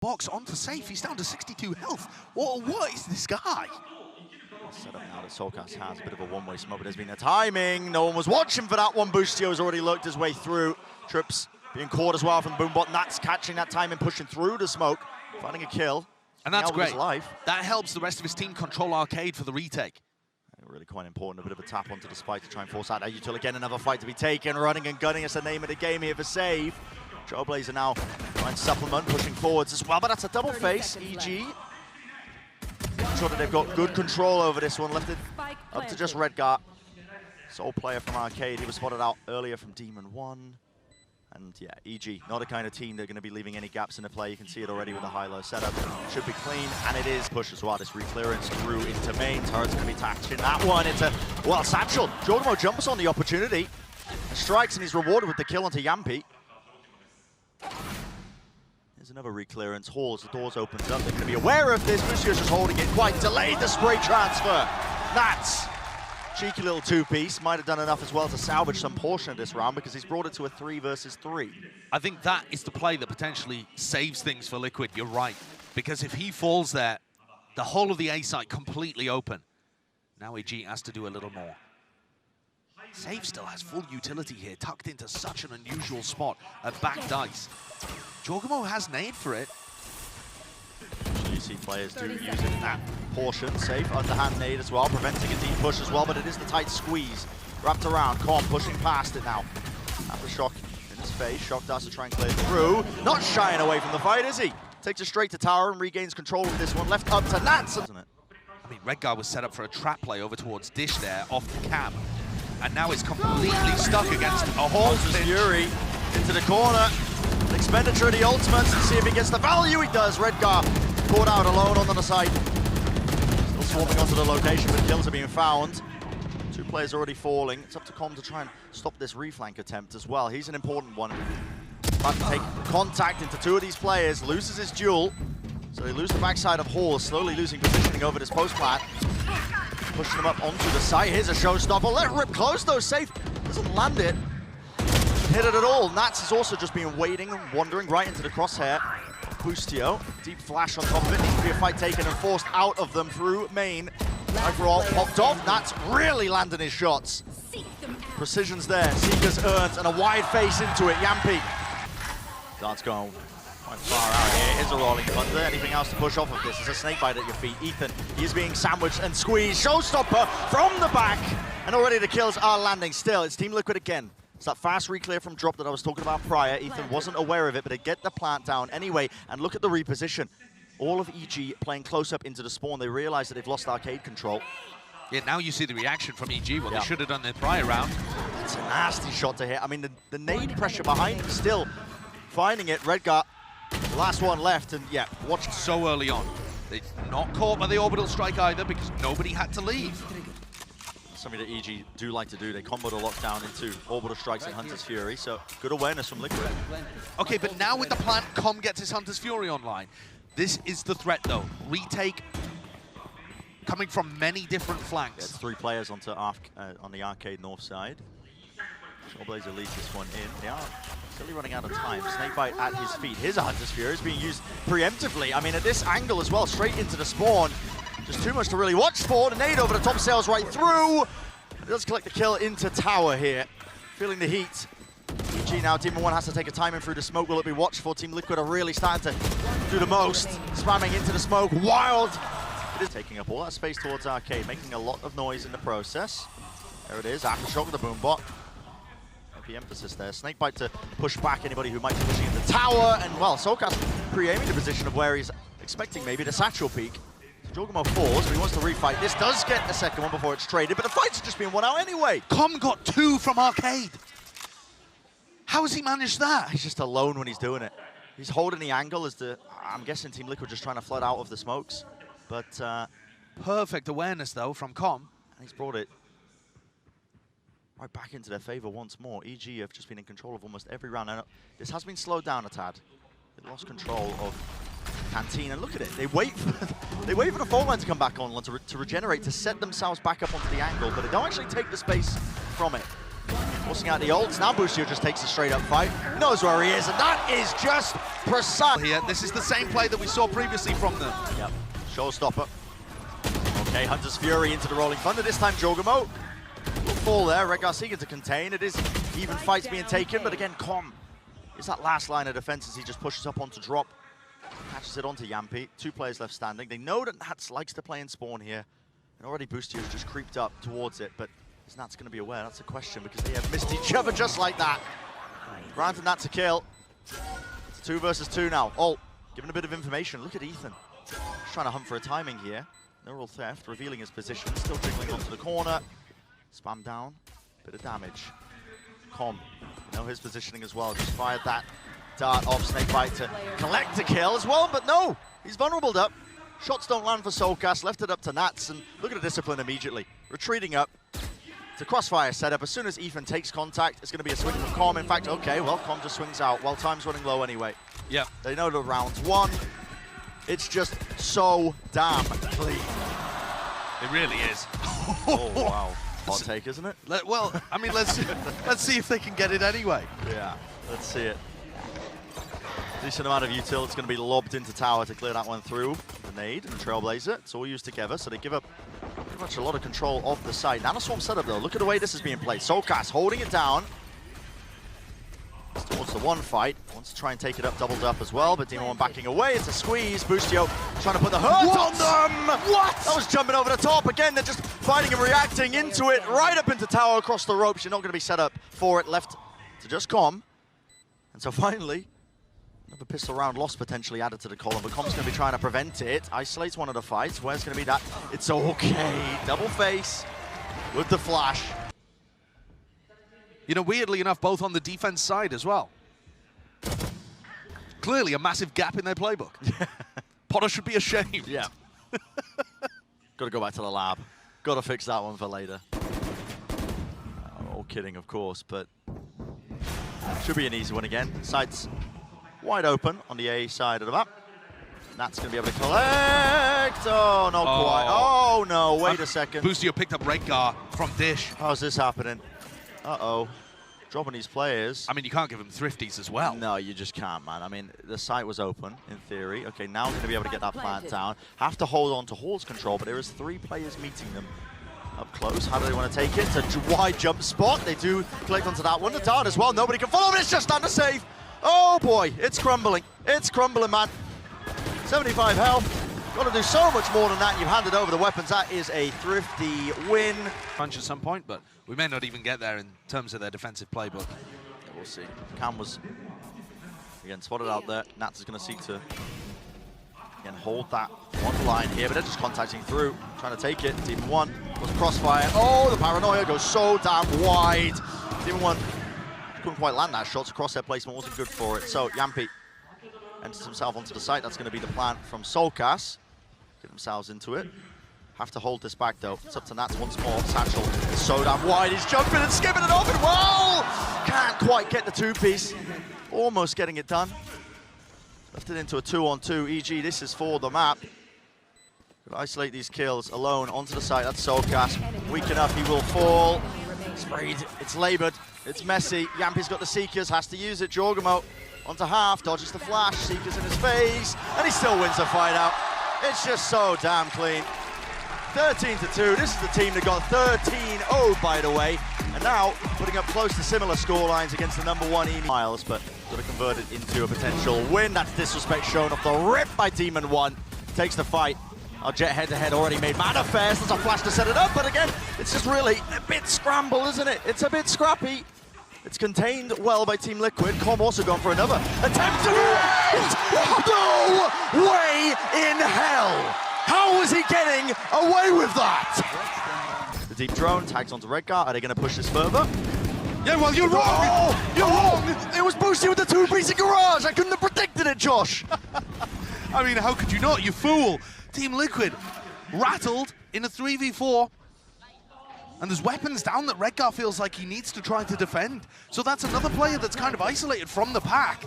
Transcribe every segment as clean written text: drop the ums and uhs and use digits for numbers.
box onto Safe. He's down to 62 health. What is this guy? Set up now that Solkas has a bit of a one-way smoke, but there's been a timing. No one was watching for that one. Boostio's already lurked his way through. Trips being caught as well from the boombot. Nats catching that time and pushing through the smoke, finding a kill. And that's great. That helps the rest of his team control Arcade for the retake. Really quite important, a bit of a tap onto the spike to try and force out Util again, another fight to be taken, running and gunning is the name of the game here for Save. Trailblazer now trying to supplement, pushing forwards as well, but that's a double face. EG, I'm sure that they've got good control over this one, left it up to just Redgar. Sole player from Arcade, he was spotted out earlier from Demon 1. And yeah, EG, not a kind of team that are going to be leaving any gaps in the play. You can see it already with the high-low setup. Should be clean, and it is. Push as well, this re-clearance through into main. Turret's going to be attached in that one. It's a, well, Satchel. Jorgamo jumps on the opportunity. And strikes, and he's rewarded with the kill onto Yampi. There's another re-clearance. Hall, as the doors opens up. They're going to be aware of this. Lucio's just holding it quite delayed. The spray transfer. Nats. Cheeky little two-piece, might have done enough as well to salvage some portion of this round because he's brought it to a 3 versus 3. I think that is the play that potentially saves things for Liquid, you're right. Because if he falls there, the whole of the A site completely open. Now EG has to do a little more. Save still has full utility here, tucked into such an unusual spot at back dice. Jorgamo has nade for it. You see players do use it in that portion. Safe, underhand nade as well, preventing a deep push as well, but it is the tight squeeze. Wrapped around, Com pushing past it now. Aftershock in his face, Shock does to try and clear through. Not shying away from the fight, is he? Takes it straight to tower and regains control of this one. Left up to Nats, isn't it? I mean, Redgar was set up for a trap play over towards Dish there, off the cam. And now it's completely stuck against a Hall. Fury into the corner. An expenditure of the ultimates to see if he gets the value. He does. Redgar caught out alone on the other side. Still swarming onto the location, but kills are being found. 2 players already falling. It's up to Com to try and stop this reflank attempt as well. He's an important one. About to take contact into 2 of these players. Loses his duel. So they lose the backside of Hall, slowly losing positioning over this post plant. Pushing them up onto the site. Here's a showstopper. Let it rip close though. Safe. Doesn't land it. Doesn't hit it at all. Nats has also just been waiting and wandering right into the crosshair. Boostio, deep flash on top of it. Needs to be a fight taken and forced out of them through main. Overall, popped off. Nats really landing his shots. Precision's there. Seekers earns and a wide face into it. Yampi. Dart's going quite far out here. Here's a rolling thunder. Anything else to push off of this? There's a snake bite at your feet. Ethan, he is being sandwiched and squeezed. Showstopper from the back. And already the kills are landing still. It's Team Liquid again. It's that fast re-clear from drop that I was talking about prior. Ethan wasn't aware of it, but they get the plant down anyway. And look at the reposition. All of EG playing close up into the spawn. They realize that they've lost arcade control. Yeah, now you see the reaction from EG. Well, they should have done their prior round. It's a nasty shot to hit. I mean, the nade pressure behind him still finding it. Redgar, the last one left, and yeah, watch. So early on. They're not caught by the orbital strike either because nobody had to leave. Something that EG do like to do. They combo the lockdown into orbital strikes and Hunter's Fury, so good awareness from Liquid. Okay, but now with the plant, Com gets his Hunter's Fury online. This is the threat though. Retake coming from many different flanks. Yeah, it's 3 players onto on the arcade north side. Trailblazer leads this one in. They are still running out of time. Snakebite at his feet. Here's a Hunter's Fury. It's being used preemptively. I mean, at this angle as well, straight into the spawn. Just too much to really watch for. The nade over the top sails right through. It does collect the kill into tower here. Feeling the heat. EG now, Team 1 has to take a time in through the smoke. Will it be watched for? Team Liquid are really starting to do the most. Spamming into the smoke. Wild. It is taking up all that space towards arcade, making a lot of noise in the process. There it is. Aftershock with the boombot. Heavy emphasis there. Snakebite to push back anybody who might be pushing into tower. And well, Solkas pre-aiming the position of where he's expecting maybe the satchel peak. Jorgamo falls, but he wants to refight. This does get the second one before it's traded, but the fight's just being won out anyway. Com got 2 from arcade. How has he managed that? He's just alone when he's doing it. He's holding the angle as I'm guessing Team Liquid just trying to flood out of the smokes. But perfect awareness though from Com. And he's brought it right back into their favor once more. EG have just been in control of almost every round. Now, this has been slowed down a tad. They lost control of Canteen, and look at it. They wait for the phone line to come back on to regenerate, to set themselves back up onto the angle, but they don't actually take the space from it. Forcing out the ults. Now Boostio just takes a straight-up fight. Knows where he is, and that is just precise. Here, this is the same play that we saw previously from them. Yep, showstopper. Okay, Hunter's Fury into the Rolling Thunder. This time, Jogamo will fall there. Redgar seeking to contain. It is even fights being taken, but again, Com is that last line of defense as he just pushes up onto drop. Catches it onto Yampi. 2 players left standing. They know that Nats likes to play in spawn here. And already Boostio's just creeped up towards it, but is Nats going to be aware? That's a question because they have missed each other just like that. Granted, Nats a kill. It's 2 versus 2 now. Ult, giving a bit of information. Look at Ethan. Just trying to hunt for a timing here. Neural theft, revealing his position. Still jiggling onto the corner. Spam down. Bit of damage. Com, you know his positioning as well. Just fired that dart off Snakebite to collect a kill as well, but no! He's vulnerable up. Shots don't land for Soulcast, left it up to Nats, and look at the discipline immediately. Retreating up. It's a crossfire setup. As soon as Ethan takes contact, it's going to be a swing from Com. In fact, okay, well, Com just swings out. Well, time's running low anyway. Yeah. They know the round's won. It's just so damn clean. It really is. Oh, wow. Hot take, isn't it? Well, I mean, let's see if they can get it anyway. Yeah, let's see it. Decent amount of util. It's going to be lobbed into tower to clear that one through. The nade and Trailblazer. It's all used together, so they give up pretty much a lot of control of the site. Nanoswarm setup, though. Look at the way this is being played. Soulcast holding it down. It's towards the one fight. Wants to try and take it up, doubled up as well, but Demon One backing away. It's a squeeze. Boostio trying to put the hurt on them. What? That was jumping over the top. Again, they're just fighting and reacting into it. Right up into tower, across the ropes. You're not going to be set up for it. Left to just Com. And so finally, another pistol round loss potentially added to the column, but Com's going to be trying to prevent it. Isolates one of the fights. Where's going to be that? It's okay. Double face with the flash. You know, weirdly enough, both on the defense side as well. Clearly a massive gap in their playbook. Potter should be ashamed. Yeah. Got to go back to the lab. Got to fix that one for later. All kidding, of course, but should be an easy one again. Sights wide open on the A side of the map. That's going to be able to collect. Oh, not quite. Oh, no. Wait a second. Boostio picked up Redgar from Dish. How's this happening? Uh-oh. Dropping these players. I mean, you can't give them thrifties as well. No, you just can't, man. I mean, the site was open, in theory. Okay, now we're going to be able to get that plant down. Have to hold on to Hall's control, but there is 3 players meeting them up close. How do they want to take it? It's a wide jump spot. They do collect onto that one. The dart as well. Nobody can follow, but it's just under save. Oh, boy. It's crumbling. It's crumbling, man. 75 health. Got to do so much more than that. You've handed over the weapons. That is a thrifty win. Punch at some point, but we may not even get there in terms of their defensive playbook. Yeah, we'll see. Cam was, again, spotted out there. Nats is going to seek to, again, hold that one line here, but they're just contacting through, trying to take it. Demon One was crossfire. Oh, the paranoia goes so damn wide. Demon One couldn't quite land that shot. Across their placement wasn't good for it. So Yampi enters himself onto the site. That's going to be the plan from Soulcast. Get themselves into it. Have to hold this back, though. It's up to Nats once more. Satchel is so damn wide. He's jumping and skipping it off, and well, can't quite get the 2-piece. Almost getting it done. Left it into a 2-on-2. EG, this is for the map. Could isolate these kills alone onto the site. That's Soulcast. Weak enough, he will fall. Sprayed. It's labored. It's messy. Yampi's got the Seekers, has to use it. Jorgamo onto half, dodges the flash. Seekers in his face, and he still wins the fight out. It's just so damn clean. 13-2. This is the team that got 13-0, by the way. And now putting up close to similar scorelines against the #1 EMI Miles, but going to convert it into a potential win. That's disrespect shown off the rip by Demon One. Takes the fight. Our Jet head-to-head already made manifest. There's a flash to set it up, but again, it's just really a bit scramble, isn't it? It's a bit scrappy. It's contained well by Team Liquid. Com also gone for another attempt to win! No way in hell! How was he getting away with that? The deep drone tags onto Redgar. Are they going to push this further? Yeah, well, you're wrong! Oh, you're wrong! It was Boosty with the 2-piece garage! I couldn't have predicted it, Josh! I mean, how could you not, you fool? Team Liquid rattled in a 3v4. And there's weapons down that Redgar feels like he needs to try to defend. So that's another player that's kind of isolated from the pack.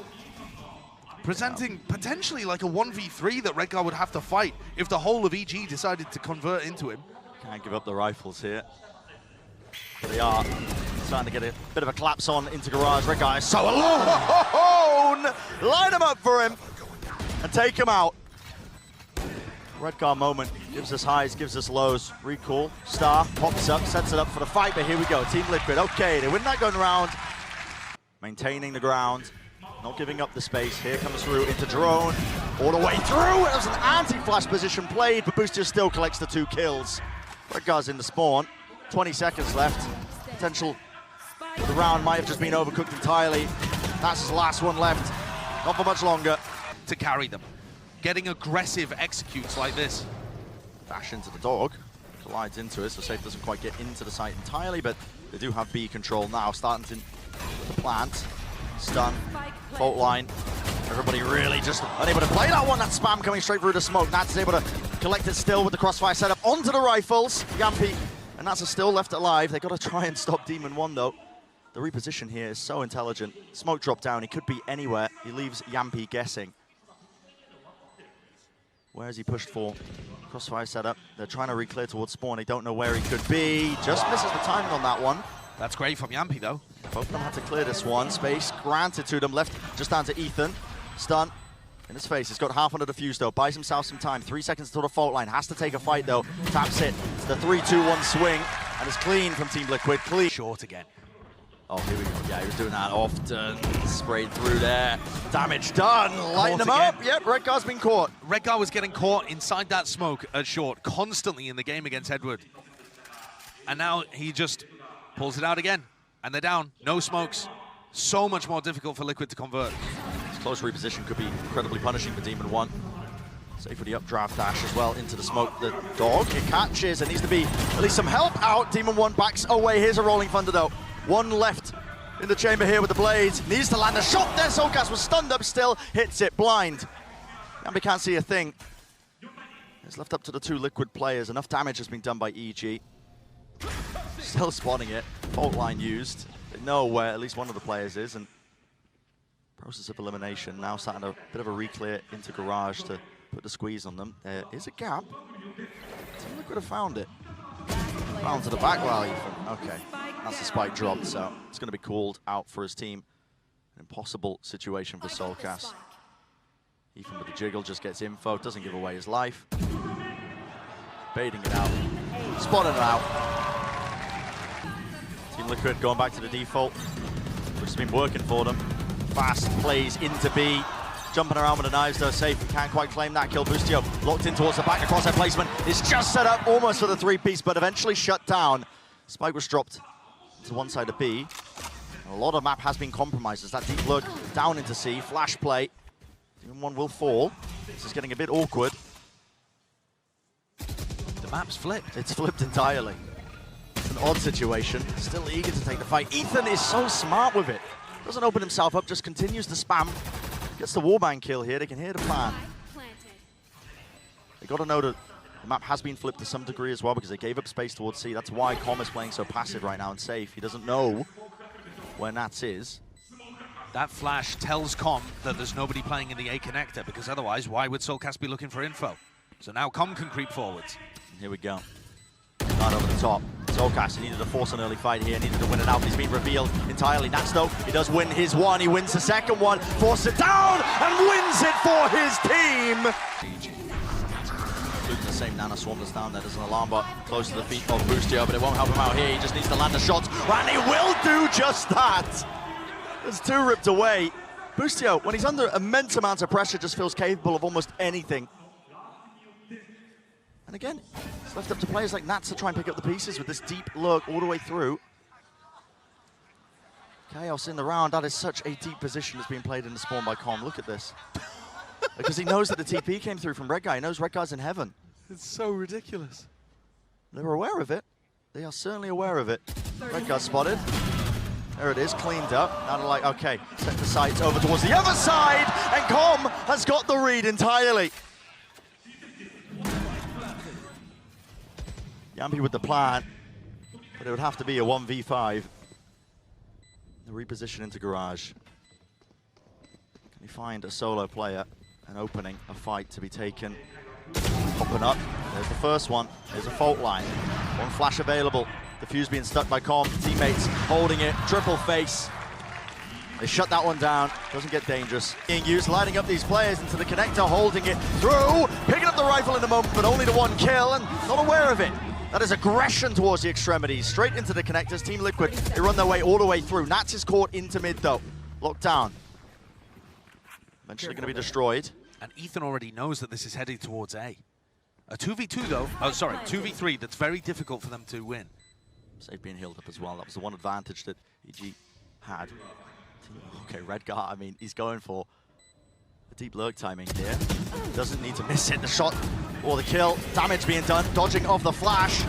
Presenting potentially like a 1v3 that Redgar would have to fight if the whole of EG decided to convert into him. Can't give up the rifles here. But they are Starting to get a bit of a collapse on into Garage. Red guy is so alone! Line him up for him and take him out. Red Guard moment, gives us highs, gives us lows. Recall, Star, pops up, sets it up for the fight, but here we go. Team Liquid, okay, they win that gun round. Maintaining the ground, not giving up the space. Here comes Rue into Drone, all the way through. It was an anti-flash position played, but Boostia still collects the 2 kills. Red Guard's in the spawn, 20 seconds left. Potential for the round might have just been overcooked entirely. That's his last one left, not for much longer. To carry them. Getting aggressive executes like this. Dash into the dog, collides into it, so Safe doesn't quite get into the site entirely, but they do have B control now, starting to plant, stun, fault line. Everybody really just unable to play that one. That spam coming straight through the smoke. Nats is able to collect it still with the crossfire setup onto the rifles. Yampi and Nats are still left alive. They got to try and stop Demon 1 though. The reposition here is so intelligent. Smoke drop down, he could be anywhere. He leaves Yampi guessing. Where is he pushed for? Crossfire setup. They're trying to re-clear towards spawn. They don't know where he could be. Just misses the timing on that one. That's great from Yampi though. Both of them had to clear this one. Space granted to them. Left just down to Ethan. Stun in his face. He's got half under the fuse though. Buys himself some time. 3 seconds until the fault line. Has to take a fight though. Taps it. It's the 3-2-1 swing. And it's clean from Team Liquid. Clean. Short again. Oh, here we go. Yeah, he was doing that often. Sprayed through there. Damage done. Lighten him up. Yep, Red Guard's been caught. Red Guard was getting caught inside that smoke at short constantly in the game against Edward. And now he just pulls it out again. And they're down. No smokes. So much more difficult for Liquid to convert. This close reposition could be incredibly punishing for Demon 1. Safe for the updraft dash as well into the smoke. The dog, it catches. There needs to be at least some help out. Demon 1 backs away. Here's a Rolling Thunder though. One left in the chamber here with the blades. Needs to land a shot there. Soulcast was stunned up still. Hits it blind. Yampi can't see a thing. It's left up to the 2 Liquid players. Enough damage has been done by EG. Still spawning it. Fault line used. They know where at least one of the players is. And process of elimination. Now starting a bit of a re-clear into Garage to put the squeeze on them. There is a gap. Team Liquid have found it. Found to the back value. Okay. That's the spike dropped, so it's going to be called out for his team. An impossible situation for Soulcast. Ethan with the jiggle just gets info, doesn't give away his life. Baiting it out, spotting it out. Team Liquid going back to the default, which has been working for them. Fast plays into B, jumping around with the knives though. Safe, can't quite claim that kill. Boostio locked in towards the back, across their placement. It's just set up almost for the 3-piece, but eventually shut down. Spike was dropped to one side of B. A lot of map has been compromised as that deep look down into C. Flash play. Demon 1 will fall. This is getting a bit awkward. The map's flipped. It's flipped entirely. It's an odd situation. Still eager to take the fight. Ethan is so smart with it. Doesn't open himself up, just continues to spam. Gets the warband kill here. They can hear the plan. They got to know that the map has been flipped to some degree as well because they gave up space towards C. That's why Com is playing so passive right now and safe. He doesn't know where Nats is. That flash tells Com that there's nobody playing in the A connector because otherwise, why would Soulcast be looking for info? So now Com can creep forwards. And here we go. Right over the top. Soulcast, he needed to force an early fight here, needed to win it out, but he's been revealed entirely. Nats though, he does win his one, he wins the second one, forces it down, and wins it for his team! The same Nana Swarm that's down there. There's an alarm bot close to the feet of Boostio, but it won't help him out here. He just needs to land the shots, and he will do just that. There's 2 ripped away. Boostio, when he's under immense amounts of pressure, just feels capable of almost anything. And again, it's left up to players like Nats to try and pick up the pieces with this deep look all the way through. Chaos in the round. That is such a deep position that's being played in the spawn by Com. Look at this. Because he knows that the TP came through from Red Guy. He knows Red Guy's in heaven. It's so ridiculous. They're aware of it. They are certainly aware of it. Red Guy spotted. There it is, cleaned up. Now they're like, okay, set the sights over towards the other side, and Com has got the read entirely. Yampi with the plan, but it would have to be a 1v5. The reposition into Garage. Can he find a solo player, an opening, a fight to be taken? Popping up, there's the first one. There's a fault line. One flash available. The fuse being stuck by Com, teammates holding it, triple face. They shut that one down, doesn't get dangerous. Being used, lighting up these players into the connector, holding it through, picking up the rifle in the moment, but only the one kill, and not aware of it. That is aggression towards the extremities, straight into the connectors. Team Liquid, they run their way all the way through. Nats is caught into mid though, locked down. Eventually going to be destroyed. And Ethan already knows that this is heading towards A. A 2v2 though, 2v3, that's very difficult for them to win. Safe being healed up as well. That was the one advantage that EG had. Okay, Redgar, I mean, he's going for a deep lurk timing here. Doesn't need to miss it. The shot or the kill. Damage being done. Dodging of the flash.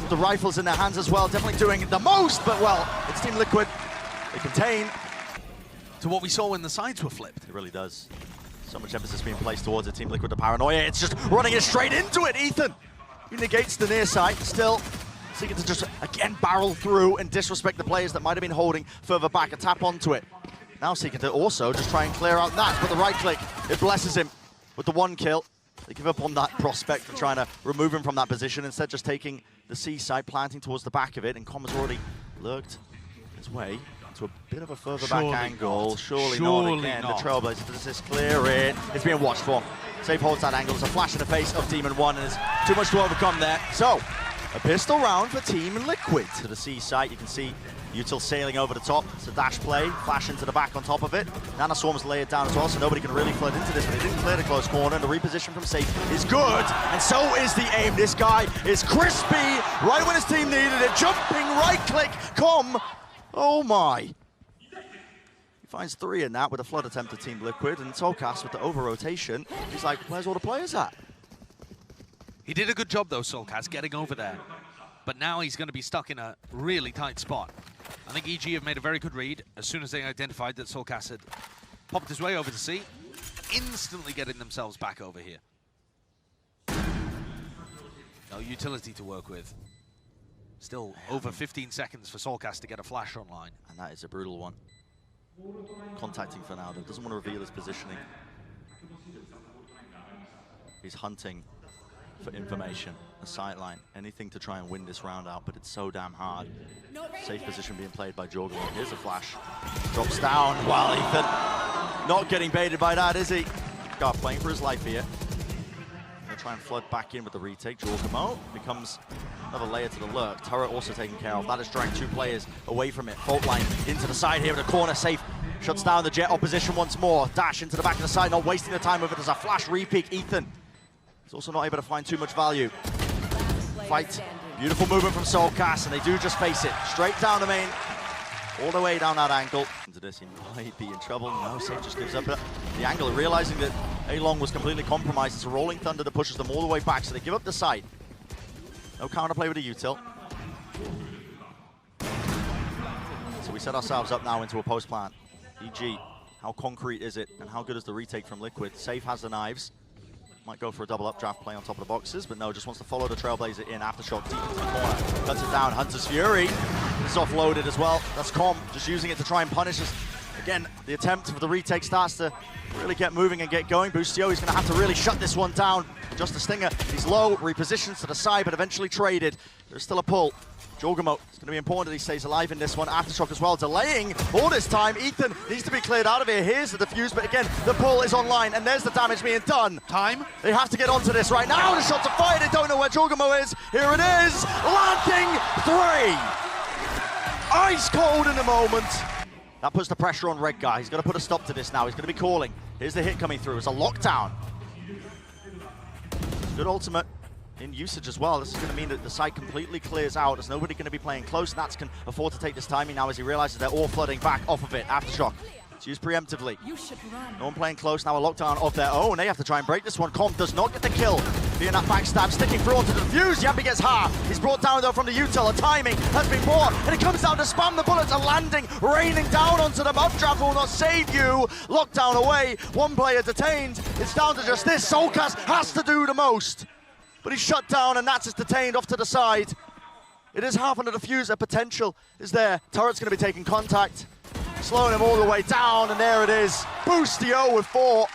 The rifles in their hands as well. Definitely doing the most, but well, it's Team Liquid. They contain. To what we saw when the sides were flipped. It really does. So much emphasis being placed towards it. Team Liquid, the paranoia. It's just running it straight into it. Ethan, he negates the near side. Still seeking to just, again, barrel through and disrespect the players that might have been holding further back and tap onto it. Now seeking to also just try and clear out that, but the right click, it blesses him with the one kill. They give up on that prospect of trying to remove him from that position, instead just taking the C side, planting towards the back of it, and Com has already lurked his way to a bit of a further back angle. Surely not again. The Trailblazer does this clear it. It's being watched for. Safe holds that angle. There's a flash in the face of Demon 1, and there's too much to overcome there. So, a pistol round for Team Liquid. To the C site, you can see Util sailing over the top. It's a dash play, flash into the back on top of it. Nana Swarm's layered down as well, so nobody can really flood into this, but they didn't clear the close corner, and the reposition from Safe is good, and so is the aim. This guy is crispy, right when his team needed it. Jumping right click, Com. Oh my. He finds 3 in that with a flood attempt to Team Liquid, and Soulcast with the over-rotation. He's like, where's all the players at? He did a good job though, Soulcast, getting over there. But now he's going to be stuck in a really tight spot. I think EG have made a very good read as soon as they identified that Soulcast had popped his way over to C, instantly getting themselves back over here. No utility to work with. Still over 15 seconds for Soulcast to get a flash online. And that is a brutal one. Contacting for now, though. Doesn't want to reveal his positioning. He's hunting for information, a sight line, anything to try and win this round out, but it's so damn hard. Safe position being played by Jorgen. Here's a flash. Drops down. Wow, Ethan not getting baited by that, is he? God, playing for his life here. Gonna try and flood back in with the retake. Jorgen becomes another layer to the lurk. Turret also taken care of. That has dragged 2 players away from it. Fault line into the side here with a corner. Safe shuts down the Jet opposition once more. Dash into the back of the side, not wasting the time with it. There's a flash re-peek. Ethan is also not able to find too much value. Fight. Beautiful movement from Soulcast, and they do just face it. Straight down the main, all the way down that angle. Into this, he might be in trouble. No, Safe just gives up the angle, realizing that A-Long was completely compromised. It's a Rolling Thunder that pushes them all the way back, so they give up the site. No counterplay with the util. So we set ourselves up now into a post plant. EG, how concrete is it, and how good is the retake from Liquid? Safe has the knives. Might go for a double updraft play on top of the boxes, but no, just wants to follow the Trailblazer in. Aftershock deep into the corner. Cuts it down. Hunter's Fury is offloaded as well. That's Com just using it to try and punish us. Again, the attempt for the retake starts to really get moving and get going. Boostio, he's going to have to really shut this one down. Just a stinger. He's low, repositions to the side, but eventually traded. There's still a pull. Jorgamo, it's going to be important that he stays alive in this one. Aftershock as well, delaying all this time. Ethan needs to be cleared out of here. Here's the defuse, but again, the pull is online, and there's the damage being done. Time. They have to get onto this right now. The shots are fired. They don't know where Jorgamo is. Here it is. Landing 3. Ice cold in the moment. That puts the pressure on Redgar. He's got to put a stop to this now. He's going to be calling. Here's the hit coming through. It's a lockdown. Good ultimate in usage as well. This is going to mean that the site completely clears out. There's nobody going to be playing close. Nats can afford to take this timing now as he realizes they're all flooding back off of it. Aftershock. It's used preemptively. No one playing close now. A lockdown of their own. They have to try and break this one. Com does not get the kill. Being that backstab, sticking through onto the defuse. Yampi gets half. He's brought down though from the util. The timing has been bought, and it comes down to spam. The bullets are landing, raining down onto them. Updraft will not save you. Lockdown away. One player detained. It's down to just this. Soulcast has to do the most, but he's shut down, and Nats is detained off to the side. It is half on the diffuser. Potential is there. Turret's going to be taking contact. Slowing him all the way down, and there it is. Boostio with 4.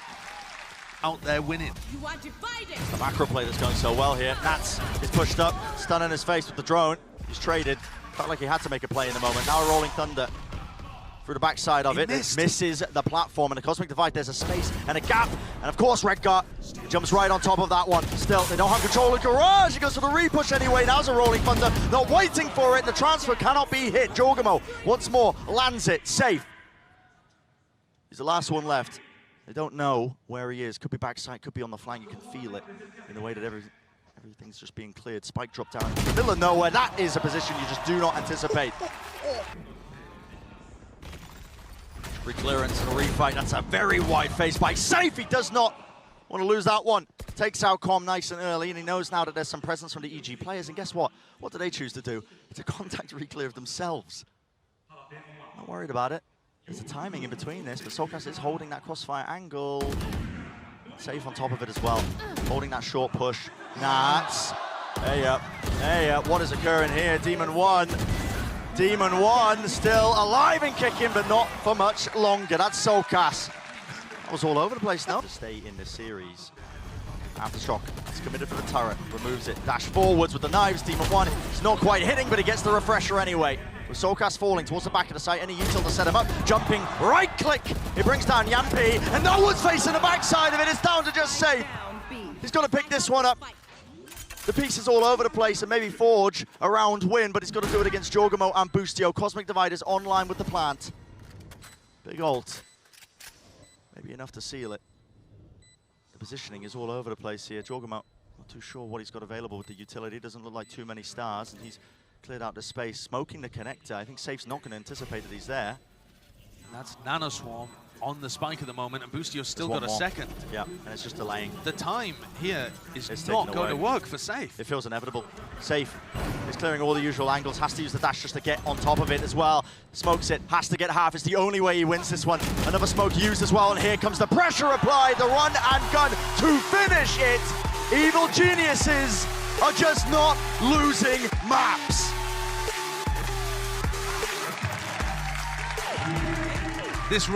Out there winning. You are divided. The macro play that's going so well here. Nats is pushed up, stunning his face with the drone. He's traded. Felt like he had to make a play in the moment. Now a Rolling Thunder through the backside of it. Misses the platform, and the Cosmic Divide, there's a space and a gap. And of course, Redgar jumps right on top of that one. Still, they don't have control of Garage. He goes for the repush anyway. Now's a Rolling Thunder. Not waiting for it. The transfer cannot be hit. Jorgamo once more lands it. Safe. He's the last one left. They don't know where he is. Could be backside, could be on the flank. You can feel it in the way that everything's just being cleared. Spike drop down in the middle of nowhere. That is a position you just do not anticipate. Free clearance and a refight. That's a very wide face by Safe. He does not want to lose that one. Takes out Com nice and early, and he knows now that there's some presence from the EG players. And guess what? What do they choose to do? It's a contact re-clear of themselves. Not worried about it. There's a timing in between this, but Soulcast is holding that crossfire angle. Safe on top of it as well. Holding that short push. Nats. Hey up. What is occurring here? Demon 1 still alive and kicking, but not for much longer. That's Soulcast. That was all over the place, no? To stay in the series. Aftershock is committed for the turret, removes it, dash forwards with the knives. Demon 1 is not quite hitting, but he gets the refresher anyway. With Soulcast falling towards the back of the site, any util to set him up, jumping, right click. It brings down Yampi, and no one's facing the backside of it. It's down to just Safe. He's got to pick this one up. The pieces all over the place, and maybe forge a round win, but he's got to do it against Jorgamo and Boostio. Cosmic Divide is online with the plant. Big ult. Maybe enough to seal it. The positioning is all over the place here. Jorgamo, not too sure what he's got available with the utility. Doesn't look like too many stars, and he's cleared out the space. Smoking the connector. I think Safe's not going to anticipate that he's there. And that's Nanoswarm on the spike at the moment, and Boostio's still got a second. Yeah, and it's just delaying. The time here is not going to work for Safe. It feels inevitable. Safe is clearing all the usual angles, has to use the dash just to get on top of it as well. Smokes it, has to get half. It's the only way he wins this one. Another smoke used as well, and here comes the pressure applied, the run and gun to finish it. Evil geniuses are just not losing maps. This